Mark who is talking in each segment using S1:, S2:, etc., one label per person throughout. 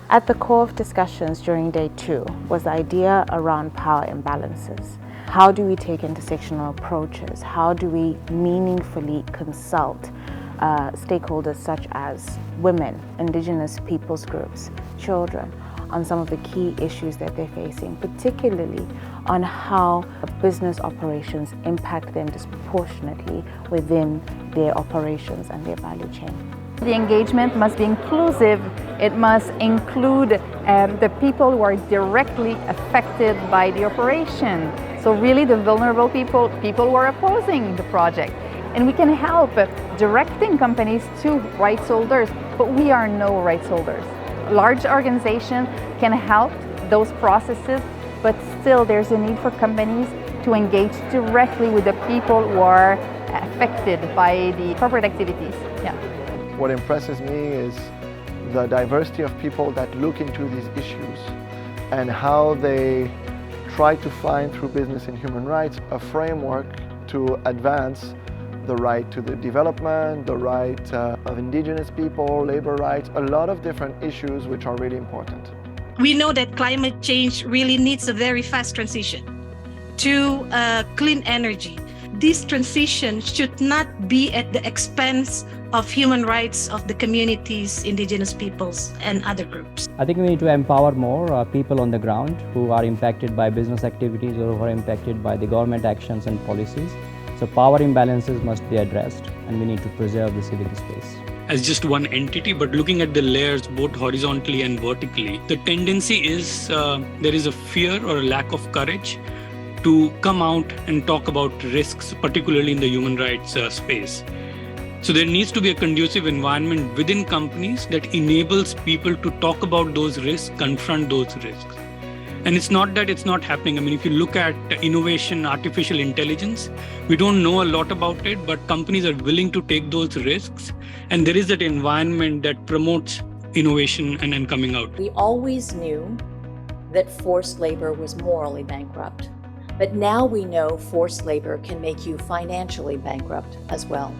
S1: At the core of discussions during day 2 was the idea around power imbalances. How do we take intersectional approaches? How do we meaningfully consult stakeholders such as women, indigenous peoples groups, children, on some of the key issues that they're facing, particularly on how business operations impact them disproportionately within their operations and their value chain.
S2: The engagement must be inclusive. It must include the people who are directly affected by the operation. So really the vulnerable people who are opposing the project. And we can help directing companies to rights holders, but we are no rights holders. Large organizations can help those processes, but still there's a need for companies to engage directly with the people who are affected by the corporate activities. Yeah.
S3: What impresses me is the diversity of people that look into these issues and how they try to find through business and human rights a framework to advance the right to the development, the right of indigenous people, labor rights, a lot of different issues which are really important.
S4: We know that climate change really needs a very fast transition to clean energy. This transition should not be at the expense of human rights of the communities, indigenous peoples, and other groups.
S5: I think we need to empower more people on the ground who are impacted by business activities or who are impacted by the government actions and policies. So power imbalances must be addressed, and we need to preserve the civic space.
S6: As just one entity, but looking at the layers both horizontally and vertically, the tendency is there is a fear or a lack of courage to come out and talk about risks, particularly in the human rights space. So there needs to be a conducive environment within companies that enables people to talk about those risks, confront those risks. And it's not that it's not happening. I mean, if you look at innovation, artificial intelligence, we don't know a lot about it, but companies are willing to take those risks. And there is that environment that promotes innovation and coming out.
S7: We always knew that forced labor was morally bankrupt, but now we know forced labor can make you financially bankrupt as well.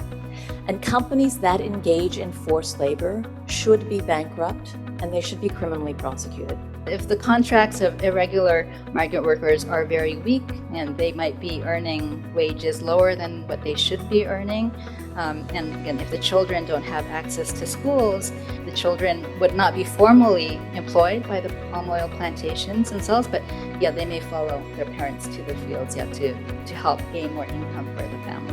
S7: And companies that engage in forced labor should be bankrupt, and they should be criminally prosecuted.
S8: If the contracts of irregular migrant workers are very weak and they might be earning wages lower than what they should be earning, and again, if the children don't have access to schools, the children would not be formally employed by the palm oil plantations themselves, but yeah, they may follow their parents to the fields to help gain more income for the family.